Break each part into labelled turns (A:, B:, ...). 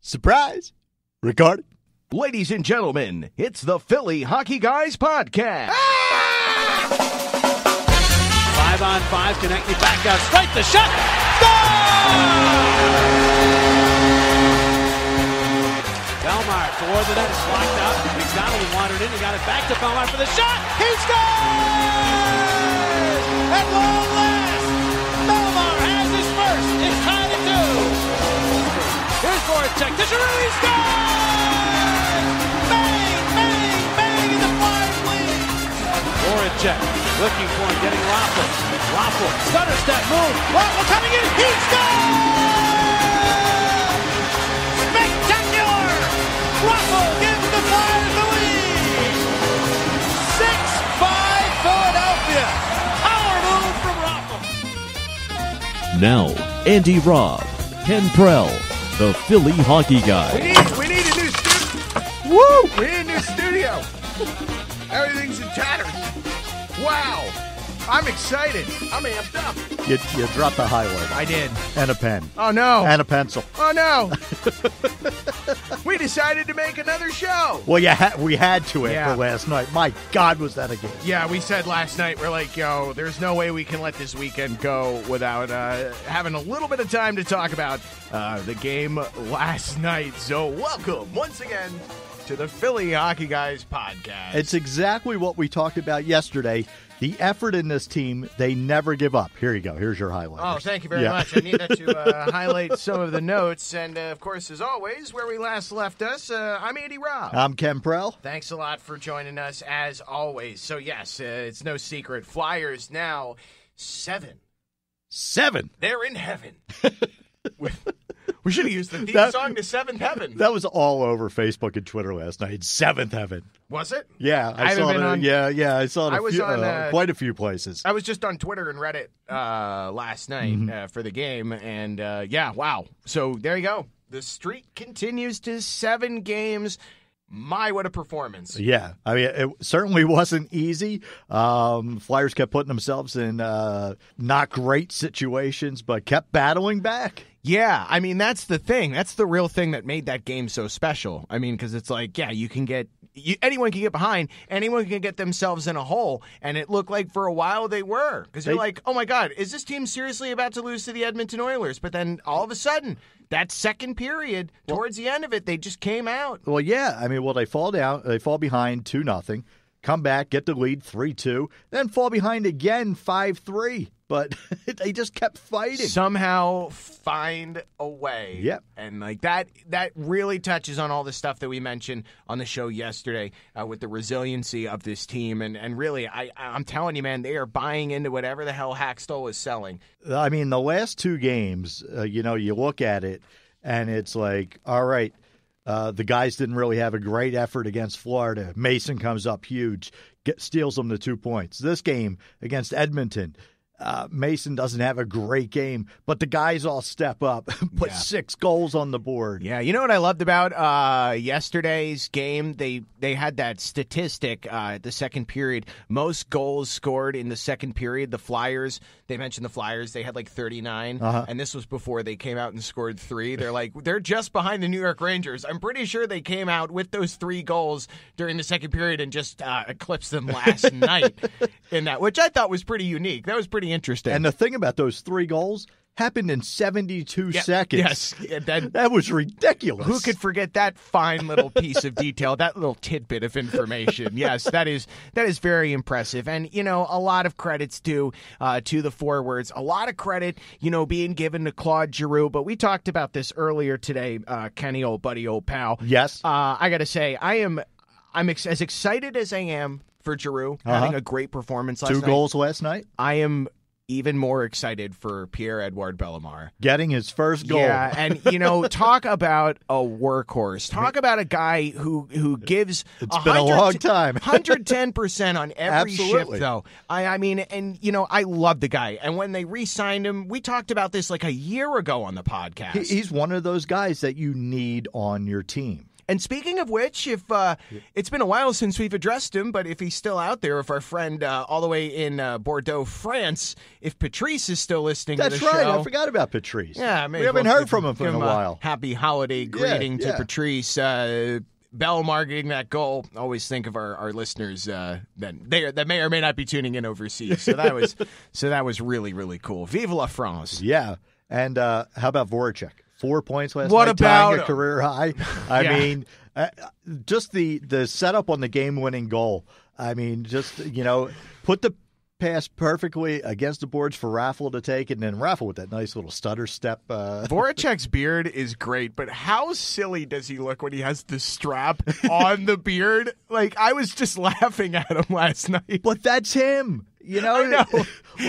A: Surprise! Recorded.
B: Ladies and gentlemen, it's the Philly Hockey Guys Podcast.
C: 5-on-5, connecting back out, straight the shot. Belmar toward the net, it's blocked out. McDonald wandered in, he got it back to Belmar for the shot. He scores! At long last, Belmar has his first. It's tied at 2. Here's Voracek to Giroux, he scores! Bang, bang, bang, and the Flyers lead. Voracek looking for him, getting Raffle. Raffle, stutter step move. Raffle coming in, he scores! Spectacular! Raffle gives the Flyers the lead. 6-5 Philadelphia. Power move from Raffle.
D: Now, Andy Robb, Ken Prell, the Philly Hockey Guy.
B: We need a new studio. Woo! We need a new studio. Everything's in tatters. Wow. I'm excited. I'm amped up.
A: You dropped the highlight.
B: I did.
A: And a pen.
B: Oh, no.
A: And a pencil.
B: Oh, no. We decided to make another show.
A: Well, we had to after last night. My God, was that a game.
B: Yeah, we said last night, we're like, yo, there's no way we can let this weekend go without having a little bit of time to talk about the game last night. So welcome once again to the Philly Hockey Guys Podcast.
A: It's exactly what we talked about yesterday. The effort in this team, they never give up. Here you go. Here's your highlight.
B: Oh, thank you very much. I need that to highlight some of the notes. And, of course, as always, where we last left us, I'm Andy Robb.
A: I'm Ken Prell.
B: Thanks a lot for joining us, as always. So, yes, it's no secret. Flyers now 7.
A: 7.
B: They're in heaven. We should have used the theme song to Seventh Heaven.
A: That was all over Facebook and Twitter last night. Seventh Heaven.
B: Was it?
A: Yeah, I saw it. I saw it quite a few places.
B: I was just on Twitter and Reddit last night for the game, and wow. So there you go. The streak continues to 7 games. My, what a performance.
A: Yeah, I mean, it certainly wasn't easy. Flyers kept putting themselves in not great situations, but kept battling back.
B: Yeah, I mean, that's the thing. That's the real thing that made that game so special. I mean, because it's like, yeah, anyone can get behind, anyone can get themselves in a hole, and it looked like for a while they were. Because you're like, oh my God, is this team seriously about to lose to the Edmonton Oilers? But then all of a sudden, that second period, towards the end of it, they just came out.
A: Well, yeah, I mean, they fall behind 2-0, come back, get the lead 3-2, then fall behind again 5-3. But they just kept fighting.
B: Somehow find a way.
A: Yep.
B: And like that really touches on all the stuff that we mentioned on the show yesterday with the resiliency of this team. And really, I'm telling you, man, they are buying into whatever the hell Hackstall is selling.
A: I mean, the last 2 games, you look at it, and it's like, all right, the guys didn't really have a great effort against Florida. Mason comes up huge, steals them the 2 points. This game against Edmonton, Mason doesn't have a great game, but the guys all step up, put 6 goals on the board.
B: Yeah, you know what I loved about yesterday's game? They had that statistic at the second period. Most goals scored in the second period. The Flyers, they mentioned the Flyers, they had like 39, and this was before they came out and scored 3. They're just behind the New York Rangers. I'm pretty sure they came out with those 3 goals during the second period and just eclipsed them last night in that, which I thought was pretty unique. That was pretty interesting.
A: And the thing about those 3 goals happened in 72 seconds.
B: Yes.
A: That was ridiculous.
B: Who could forget that fine little piece of detail, that little tidbit of information? Yes, that is very impressive. And, a lot of credits to the forwards. A lot of credit, being given to Claude Giroux. But we talked about this earlier today, Kenny, old buddy, old pal.
A: Yes.
B: I got to say, I'm as excited as I am for Giroux having a great performance last night.
A: 2 goals last night.
B: I am even more excited for Pierre-Edouard Bellemare.
A: Getting his first goal.
B: Yeah, and, talk about a workhorse. Talk about a guy who gives
A: It's been a long time.
B: 110% on every
A: Absolutely.
B: shift, though. I mean, and, I love the guy. And when they re-signed him, we talked about this like a year ago on the podcast.
A: He's one of those guys that you need on your team.
B: And speaking of which, if it's been a while since we've addressed him, but if he's still out there, if our friend all the way in Bordeaux, France, if Patrice is still listening to the show.
A: That's right. I forgot about Patrice.
B: Yeah,
A: we haven't heard from him for a while.
B: Happy holiday greeting to Patrice. Belmar getting that goal. Always think of our listeners that may or may not be tuning in overseas. So that was really, really cool. Vive la France.
A: Yeah. And how about Voracek? 4 points last
B: what
A: night,
B: about
A: tying a career high. I mean, just the setup on the game-winning goal. I mean, just, put the pass perfectly against the boards for Raffle to take, and then Raffle with that nice little stutter step.
B: Voracek's beard is great, but how silly does he look when he has the strap on the beard? Like, I was just laughing at him last night.
A: But that's him. I
B: know.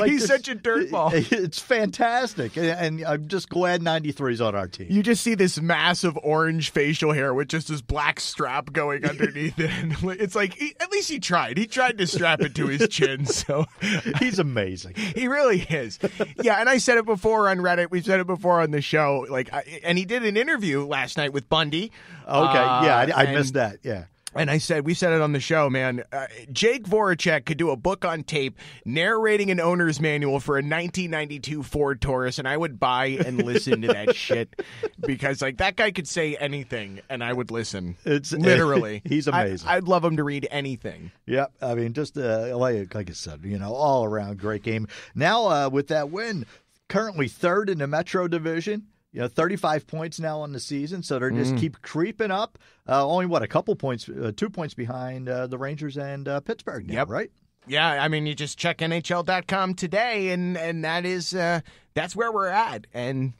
B: He's such a dirtball.
A: It's fantastic. And I'm just glad 93's on our team.
B: You just see this massive orange facial hair with just this black strap going underneath it. And it's like, at least he tried. He tried to strap it to his chin. So
A: he's amazing.
B: He really is. Yeah, and I said it before on Reddit. We've said it before on the show. And he did an interview last night with Bundy.
A: Okay, I missed that. Yeah.
B: And we said it on the show, man. Jake Voracek could do a book on tape narrating an owner's manual for a 1992 Ford Taurus, and I would buy and listen to that shit because, that guy could say anything, and I would listen. It's literally.
A: He's amazing.
B: I'd love him to read anything.
A: Yep. I mean, just like I said, all around great game. Now with that win, currently third in the Metro Division. 35 points now on the season, so they're just keep creeping up. Only, a couple points, 2 points behind the Rangers and Pittsburgh now, right?
B: Yeah, I mean, you just check NHL.com today, and that's where we're at, and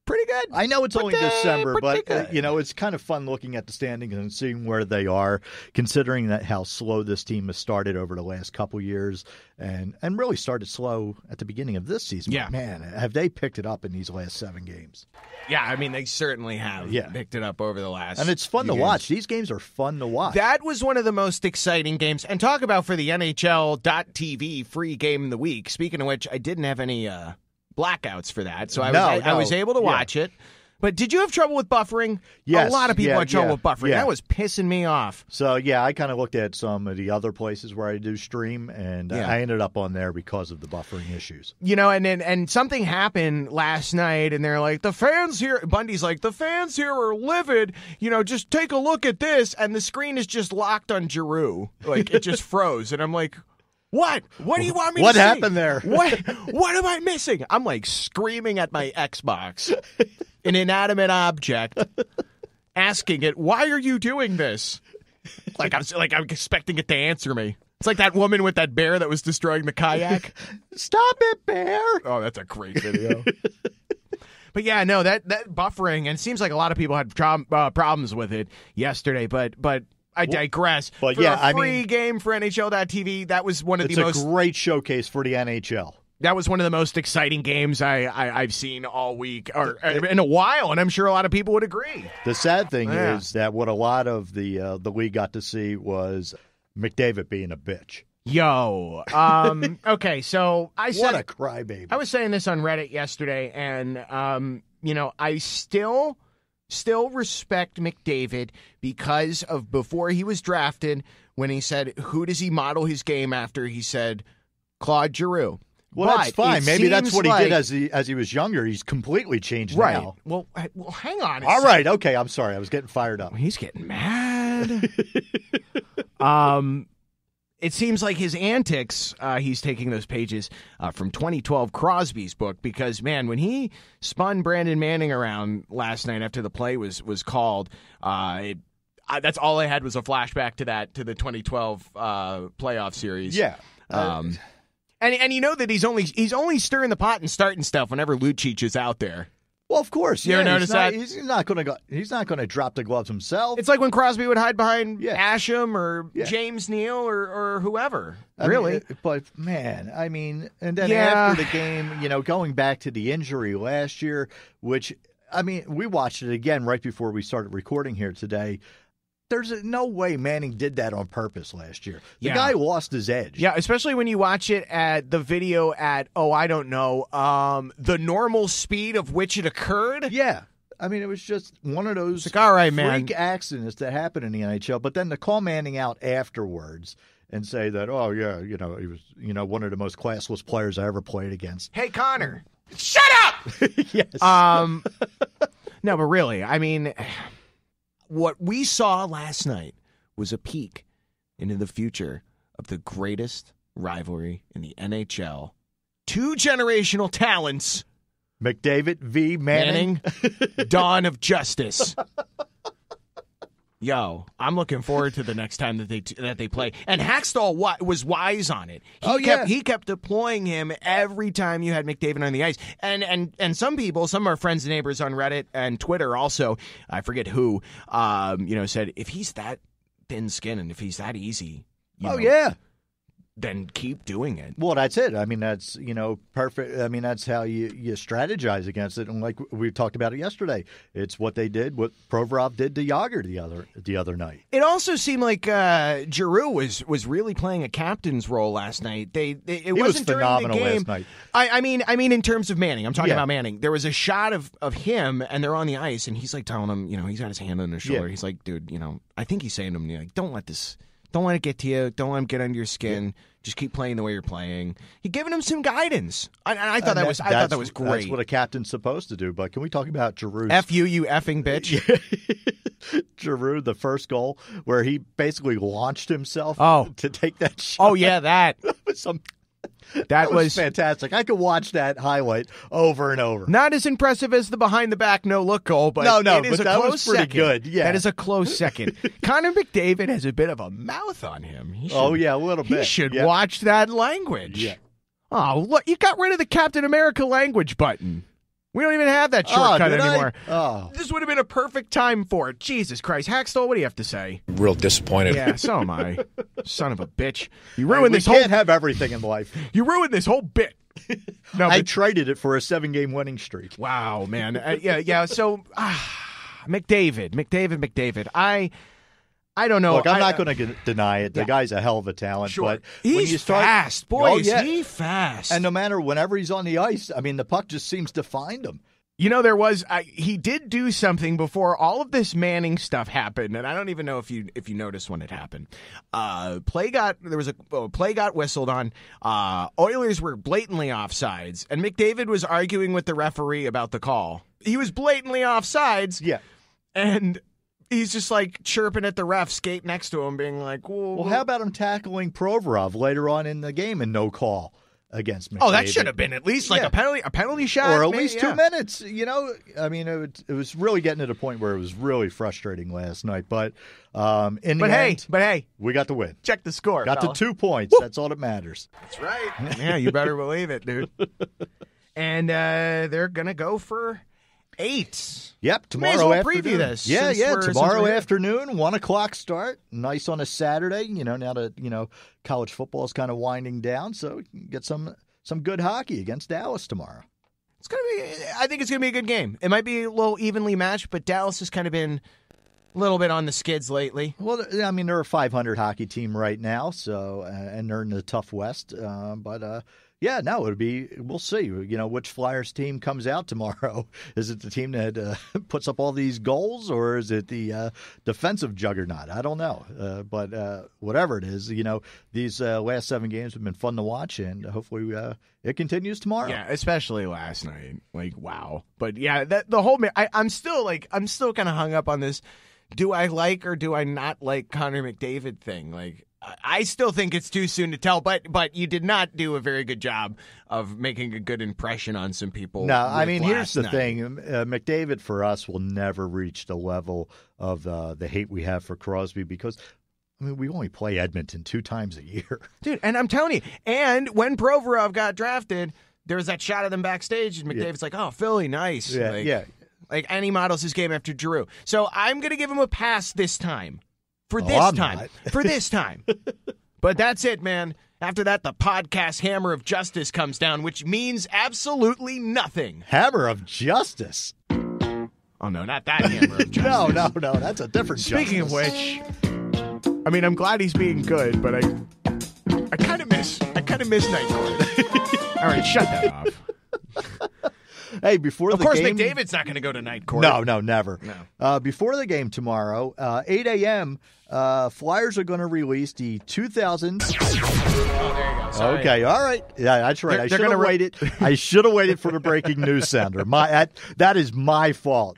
B: pretty good.
A: I know it's only December, but it's kind of fun looking at the standings and seeing where they are, considering that how slow this team has started over the last couple years, and really started slow at the beginning of this season.
B: Yeah.
A: But man, have they picked it up in these last 7 games?
B: Yeah, I mean, they certainly have picked it up over the last
A: And it's fun to watch. These games are fun to watch.
B: That was one of the most exciting games. And talk about for the NHL.TV free game of the week. Speaking of which, I didn't have any blackouts for that, so I was able to watch it. But did you have trouble with buffering?
A: Yes.
B: A lot of people had trouble with buffering.
A: Yeah.
B: That was pissing me off.
A: So, I kind of looked at some of the other places where I do stream, and I ended up on there because of the buffering issues.
B: And something happened last night, and they're like, the fans here, Bundy's like, the fans here are livid. Just take a look at this, and the screen is just locked on Giroux. Like, it just froze, and I'm like, what? What do you want me to see?
A: What happened there?
B: What am I missing? I'm screaming at my Xbox, an inanimate object, asking it, why are you doing this? I'm expecting it to answer me. It's like that woman with that bear that was destroying the kayak.
A: Stop it, bear!
B: Oh, that's a great video. But yeah, no, that buffering, and it seems like a lot of people had problems with it yesterday, but I digress.
A: But
B: for a free game for NHL.TV, that was one of the most...
A: It's a great showcase for the NHL.
B: That was one of the most exciting games I've seen all week, or in a while, and I'm sure a lot of people would agree.
A: The sad thing is that what a lot of the league got to see was McDavid being a bitch.
B: Yo. Okay, so I said...
A: What a crybaby.
B: I was saying this on Reddit yesterday, and, I still respect McDavid because of before he was drafted, when he said, who does he model his game after? He said, Claude Giroux.
A: Well, that's fine. Maybe that's what he did as he was younger. He's completely changed now.
B: Well, hang on.
A: All right. Okay. I'm sorry. I was getting fired up.
B: He's getting mad. It seems like his antics, he's taking those pages from 2012 Crosby's book because, man, when he spun Brandon Manning around last night after the play was called, that's all I had was a flashback to the 2012 playoff series.
A: Yeah.
B: And you know that he's only stirring the pot and starting stuff whenever Lucic is out there.
A: Well, of course.
B: You ever notice that?
A: He's not going to drop the gloves himself.
B: It's like when Crosby would hide behind Asham or James Neal or whoever.
A: But man, and then after the game, going back to the injury last year, which we watched it again right before we started recording here today. There's no way Manning did that on purpose last year. The guy lost his edge.
B: Yeah, especially when you watch it at the video at, the normal speed of which it occurred.
A: Yeah. I mean, it was just one of those
B: like, all right, man.
A: freak accidents that happen in the NHL. But then to call Manning out afterwards and say that, oh, yeah, he was, one of the most classless players I ever played against.
B: Hey, Connor, shut up!
A: Yes.
B: No, but really, I mean, what we saw last night was a peek into the future of the greatest rivalry in the NHL. Two generational talents.
A: McDavid v. Manning.
B: Dawn of Justice. Yo, I'm looking forward to the next time that they play. And Hackstall was wise on it. He kept deploying him every time you had McDavid on the ice. And some people, some of our friends and neighbors on Reddit and Twitter also, I forget who, said if he's that thin-skinned and if he's that easy, then keep doing it.
A: Well, that's it. I mean, that's, perfect. I mean, that's how you strategize against it. And like we talked about it yesterday, it's what they did, what Provorov did to Jágr the other night.
B: It also seemed like Giroux was really playing a captain's role last night. He wasn't
A: phenomenal
B: during the game.
A: last night.
B: I mean, in terms of Manning, I'm talking about Manning. There was a shot of him, and they're on the ice, and he's like telling him, he's got his hand on his shoulder.
A: Yeah.
B: He's like, dude, I think he's saying to him, like, don't let it get to you. Don't let him get under your skin. Yeah. Just keep playing the way you're playing. He giving him some guidance. I thought that was great.
A: That's what a captain's supposed to do. But can we talk about Giroux?
B: F you effing bitch.
A: Giroux, the first goal where he basically launched himself to take that shot.
B: Oh yeah, that. That was
A: fantastic. I could watch that highlight over and over.
B: Not as impressive as the behind-the-back no-look goal, but it is a
A: that
B: close
A: was pretty
B: second.
A: good. Yeah.
B: That is a close second. Connor McDavid has a bit of a mouth on him.
A: A little bit.
B: He should watch that language.
A: Yeah.
B: Oh, look, you got rid of the Captain America language button. We don't even have that shortcut anymore. This would have been a perfect time for it. Jesus Christ. Hackstall, what do you have to say?
E: Real disappointed.
B: Yeah, so am I. Son of a bitch. You ruined this
A: whole... We can't have everything in life.
B: You ruined this whole bit. No,
A: I traded it for a 7-game winning streak.
B: Wow, man. So, McDavid. I don't know.
A: Look, I'm not going to deny it. The guy's a hell of a talent.
B: Sure.
A: But
B: he's fast. Boy, is he fast.
A: And no matter whenever he's on the ice, I mean, the puck just seems to find him.
B: He did do something before all of this Manning stuff happened, and I don't even know if you noticed when it happened. Play got whistled on. Oilers were blatantly offsides, and McDavid was arguing with the referee about the call. He was blatantly offsides.
A: Yeah.
B: And he's just like chirping at the ref, skate next to him, being like,
A: well, how about him tackling Provorov later on in the game and no call against McDavid?
B: Oh, that should have been at least like a penalty shot.
A: Or at least 2 minutes. I mean, it was really getting to the point where it was really frustrating last night. But in the end, we got the win.
B: Check the score.
A: Got
B: fella.
A: to 2 points. Woo! That's all that matters.
B: That's right. Yeah, you better believe it, dude. And they're going to go for 8.
A: Yep, tomorrow
B: May as well
A: afternoon.
B: Preview this.
A: Tomorrow afternoon, 1:00 start. Nice on a Saturday. Now that college football is kind of winding down, so you can get some good hockey against Dallas tomorrow.
B: I think it's gonna be a good game. It might be a little evenly matched, but Dallas has kind of been a little bit on the skids lately.
A: Well, I mean, they're a 500 hockey team right now, so and they're in the tough West. We'll see. Which Flyers team comes out tomorrow. Is it the team that puts up all these goals, or is it the defensive juggernaut? I don't know. But whatever it is, these last 7 games have been fun to watch, and hopefully it continues tomorrow.
B: Yeah, especially last night. Like, wow. But yeah, the whole. I'm still kind of hung up on this. Do I like or do I not like Connor McDavid thing? Like, I still think it's too soon to tell, but you did not do a very good job of making a good impression on some people.
A: No, I mean, here's the thing. McDavid, for us, will never reach the level of the hate we have for Crosby because, I mean, we only play Edmonton 2 times a year.
B: Dude, and I'm telling you, and when Provorov got drafted, there was that shot of them backstage, and McDavid's like, oh, Philly, nice. And he models his game after Giroux. So I'm going to give him a pass this time. For this time. But that's it, man. After that, the podcast Hammer of Justice comes down, which means absolutely nothing.
A: Hammer of Justice?
B: Oh, no, not that Hammer of Justice.
A: No, that's a different
B: Speaking of which, I mean, I'm glad he's being good, but I kind of miss Night Court. All right, shut that off.
A: Hey, before
B: Of
A: the
B: course,
A: game,
B: McDavid's not going to go to night court.
A: No, never.
B: No.
A: Before the game tomorrow, 8 a.m., Flyers are going to release the 2000.
B: Oh, there you go. Sorry.
A: Okay, all right. Yeah, that's right. I
B: They're
A: should have waited. I should have waited for the breaking news sounder. That is my fault.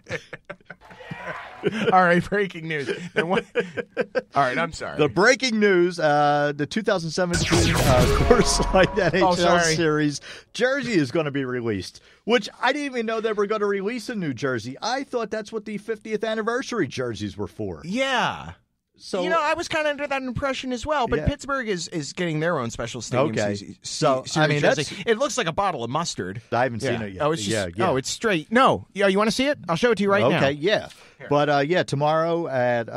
B: All right, breaking news. All right, I'm sorry.
A: The breaking news, the 2017 Coors Light NHL Series jersey is going to be released, which I didn't even know they were going to release a new jersey. I thought that's what the 50th anniversary jerseys were for.
B: Yeah.
A: So
B: I was kind of under that impression as well, but Pittsburgh is getting their own special stadium series jersey. It looks like a bottle of mustard.
A: I haven't seen it yet.
B: Oh, it's just, oh, it's straight. No. You want to see it? I'll show it to you right now.
A: Okay, yeah. Here. But, tomorrow at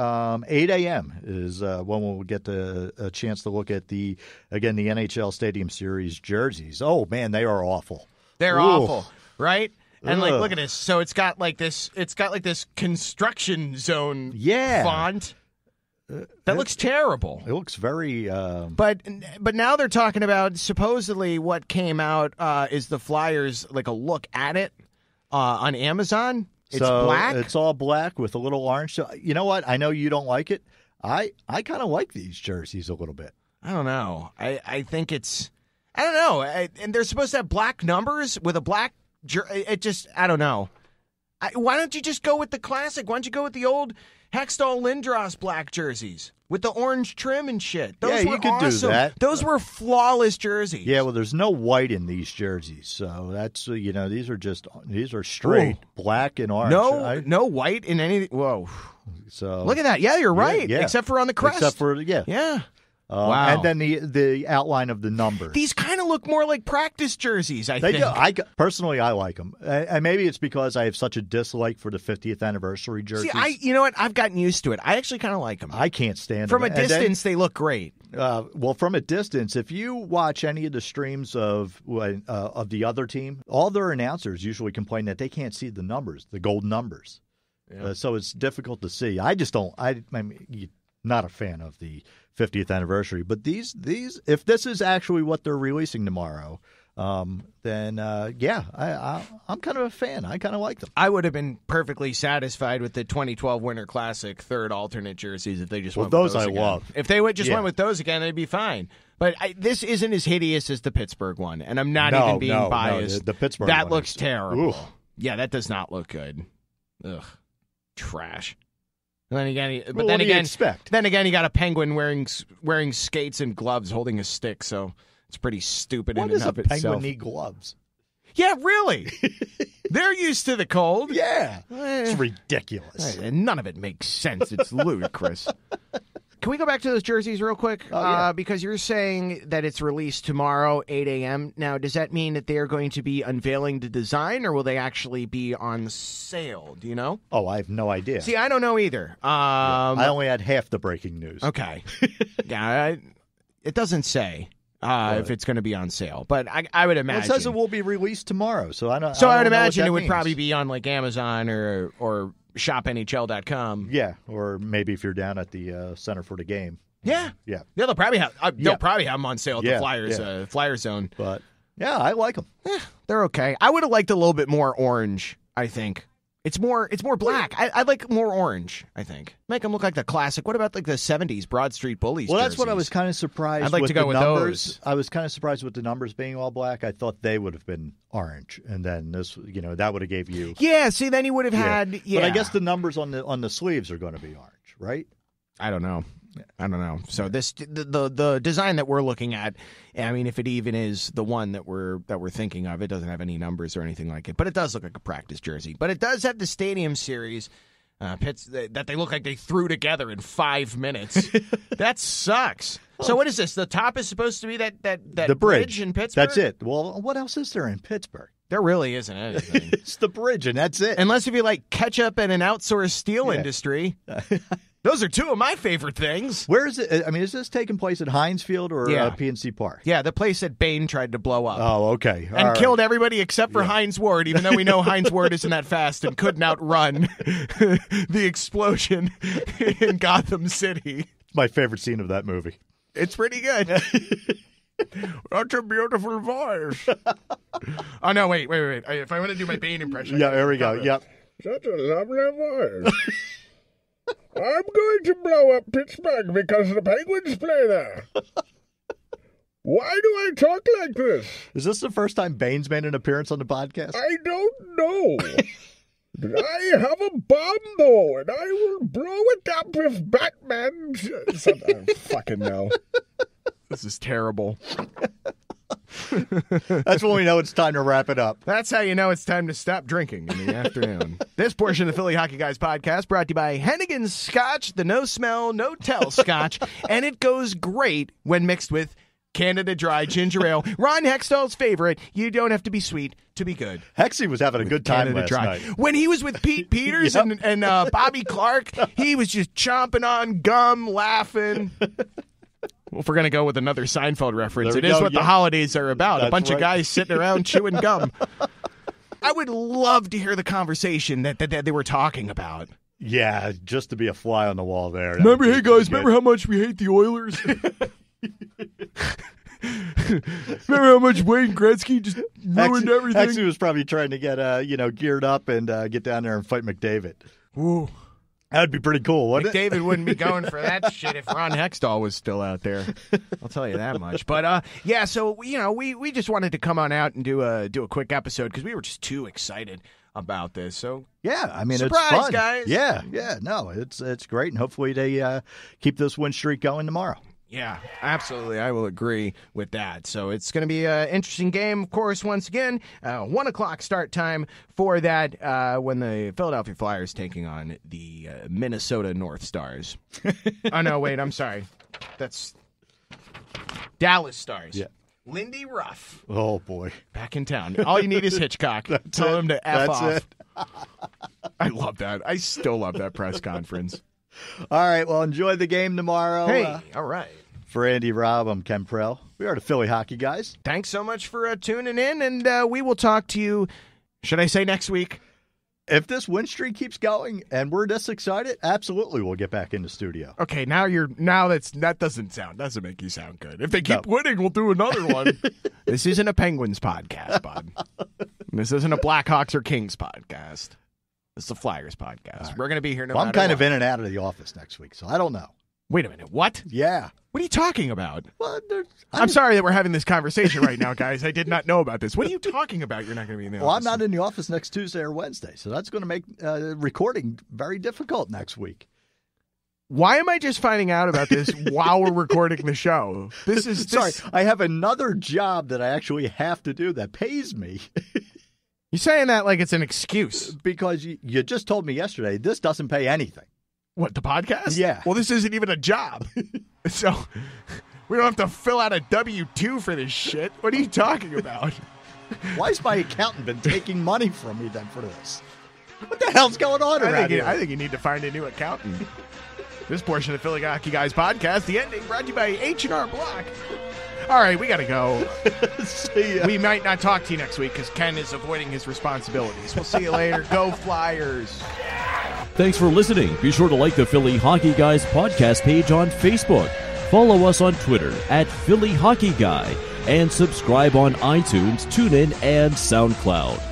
A: 8 a.m. is when we'll get a chance to look at the NHL Stadium Series jerseys. Oh, man, they are awful.
B: They're awful, right? And look at this. So it's got like this construction zone font. That looks terrible.
A: It looks very.
B: But now they're talking about supposedly what came out is the Flyers, like a look at it on Amazon. It's black.
A: It's all black with a little orange. So, you know what? I know you don't like it. I kind of like these jerseys a little bit.
B: I don't know. I think it's. I don't know. And they're supposed to have black numbers with a black. It just. I don't know. Why don't you just go with the classic? Why don't you go with the old Hextall Lindros black jerseys with the orange trim and shit? Those were
A: you could
B: awesome.
A: do that.
B: Those were flawless jerseys.
A: Yeah, well, there's no white in these jerseys, so that's these are straight black and orange.
B: No white in any. Whoa.
A: So
B: look at that. Yeah, you're right.
A: Yeah.
B: Except for on the crest.
A: Except for
B: Yeah.
A: Wow. And then the outline of the numbers.
B: These kind of look more like practice jerseys, I think.
A: They do. Personally, I like them. And maybe it's because I have such a dislike for the 50th anniversary jerseys.
B: See, you know what? I've gotten used to it. I actually kind of like them.
A: I can't stand
B: them. From
A: a
B: distance, they look great.
A: Well, from a distance, if you watch any of the streams of the other team, all their announcers usually complain that they can't see the numbers, the gold numbers. Yeah. So it's difficult to see. I just don't. I'm not a fan of the 50th anniversary, but these if this is actually what they're releasing tomorrow, then I'm kind of a fan. I kind of like them.
B: I would have been perfectly satisfied with the 2012 Winter Classic third alternate jerseys if they just went with those again.
A: Love.
B: If they went with those again, they'd be fine. But this isn't as hideous as the Pittsburgh one, and I'm not even being biased.
A: The Pittsburgh
B: that
A: one
B: looks terrible.
A: Oof.
B: Yeah, that does not look good. Ugh, trash. And then again, Then again, you got a penguin wearing skates and gloves, holding a stick. So it's pretty stupid in and of itself.
A: Why does a penguin need gloves?
B: Yeah, really. They're used to the cold.
A: Yeah, it's ridiculous.
B: And none of it makes sense. It's ludicrous. Can we go back to those jerseys real quick? Because you're saying that it's released tomorrow, 8 a.m. Now, does that mean that they are going to be unveiling the design, or will they actually be on sale? Do you know?
A: Oh, I have no idea.
B: See, I don't know either.
A: I only had half the breaking news.
B: Okay. It doesn't say if it's going to be on sale, but I would imagine.
A: Well, it says it will be released tomorrow, so I don't.
B: So I would
A: know
B: imagine it would
A: means.
B: probably be on like Amazon or shopNHL.com.
A: Yeah, or maybe if you're down at the Center for the Game.
B: Yeah. They'll probably have them on sale at the Flyers Flyers Zone.
A: But yeah, I like them.
B: They're okay. I would have liked a little bit more orange, I think. It's more black. I like more orange, I think. Make them look like the classic. What about like the 70s Broad Street Bullies
A: Well, that's
B: jerseys?
A: what I was kind of surprised
B: I'd like
A: with
B: to go
A: the
B: with
A: numbers.
B: those.
A: I was kind of surprised with the numbers being all black. I thought they would have been orange, and then this, that would have gave you.
B: Yeah, see, then you would have had. Yeah.
A: But I guess the numbers on the sleeves are going to be orange, right?
B: I don't know. So this the design that we're looking at, I mean, if it even is the one that we're thinking of, it doesn't have any numbers or anything like it, but it does look like a practice jersey. But it does have the Stadium Series pits that they look like they threw together in 5 minutes. That sucks. So what is this? The top is supposed to be that
A: the
B: bridge in Pittsburgh?
A: That's it. Well, what else is there in Pittsburgh?
B: There really isn't anything.
A: It's the bridge, and that's it.
B: Unless if you like ketchup and an outsourced steel industry. Those are two of my favorite things.
A: Where is it? I mean, is this taking place at Heinz Field or PNC Park?
B: Yeah, the place that Bain tried to blow up.
A: Oh, okay.
B: And killed everybody except for Heinz Ward, even though we know Heinz Ward isn't that fast and couldn't outrun the explosion in Gotham City.
A: It's my favorite scene of that movie.
B: It's pretty good. That's a beautiful voice. Oh, no, wait. If I want to do my Bane impression.
A: Yeah, there we go. Yep.
E: Such a lovely voice. I'm going to blow up Pittsburgh because the Penguins play there. Why do I talk like this?
A: Is this the first time Bane's made an appearance on the podcast?
E: I don't know. I have a bomb, though, and I will blow it up if Batman... I don't fucking know.
B: This is terrible.
A: That's when we know it's time to wrap it up.
B: That's how you know it's time to stop drinking in the afternoon. This portion of the Philly Hockey Guys podcast brought to you by Hennigan's Scotch, the no smell, no tell Scotch, and it goes great when mixed with Canada Dry Ginger Ale. Ron Hextall's favorite. You don't have to be sweet to be good.
A: Hexy was having a good time
B: Canada
A: last
B: Dry.
A: night.
B: When he was with Pete Peters and Bobby Clark, he was just chomping on gum, laughing. Well, if we're going to go with another Seinfeld reference, it is what the holidays are about.
A: That's
B: a bunch
A: right.
B: of guys sitting around chewing gum. I would love to hear the conversation that they were talking about.
A: Yeah, just to be a fly on the wall there.
B: Remember how much we hate the Oilers? Remember how much Wayne Gretzky just ruined everything?
A: Hexy was probably trying to get geared up and get down there and fight McDavid.
B: Ooh.
A: That'd be pretty cool, wouldn't it?
B: McDavid wouldn't be going for that shit if Ron Hextall was still out there. I'll tell you that much. But yeah, so we just wanted to come on out and do a quick episode because we were just too excited about this. So
A: Yeah, I mean,
B: surprise,
A: it's fun.
B: guys.
A: Yeah, no, it's great, and hopefully they keep this win streak going tomorrow.
B: Yeah, absolutely. I will agree with that. So it's going to be an interesting game, of course, once again. 1 o'clock start time for that when the Philadelphia Flyers taking on the Minnesota North Stars. Oh, no, wait, I'm sorry. That's Dallas Stars.
A: Yeah.
B: Lindy Ruff.
A: Oh, boy.
B: Back in town. All you need is Hitchcock. Tell him to F off.
A: That's it.
B: I love that. I still love that press conference.
A: All right, well, enjoy the game tomorrow.
B: Hey, all right.
A: For Andy Robb, I'm Ken Prell. We are the Philly Hockey Guys.
B: Thanks so much for tuning in, and we will talk to you, should I say next week?
A: If this win streak keeps going and we're this excited, absolutely we'll get back in the studio.
B: Okay, that doesn't make you sound good. If they keep winning, we'll do another one. This isn't a Penguins podcast, bud. This isn't a Blackhawks or Kings podcast. It's the Flyers podcast. Right. We're going to be here no matter
A: I'm kind
B: what.
A: of in and out of the office next week, so I don't know.
B: Wait a minute. What?
A: Yeah.
B: What are you talking about?
A: Well,
B: I'm sorry that we're having this conversation right now, guys. I did not know about this. What are you talking about? You're not going to be in the office.
A: Well, I'm not in the office next Tuesday or Wednesday, so that's going to make recording very difficult next week.
B: Why am I just finding out about this while we're recording the show?
A: Sorry, I have another job that I actually have to do that pays me.
B: You're saying that like it's an excuse.
A: Because you just told me yesterday this doesn't pay anything.
B: What, the podcast?
A: Yeah.
B: Well, this isn't even a job. So we don't have to fill out a W-2 for this shit. What are you talking about?
A: Why has my accountant been taking money from me then for this? What the hell's going on around here?
B: I think you need to find a new accountant. This portion of the Philly Hockey Guys podcast, the ending, brought to you by H&R Block. All right, we got to go.
A: See ya.
B: We might not talk to you next week because Ken is avoiding his responsibilities. We'll see you later. Go Flyers.
D: Thanks for listening. Be sure to like the Philly Hockey Guys podcast page on Facebook. Follow us on Twitter at Philly Hockey Guy and subscribe on iTunes, TuneIn, and SoundCloud.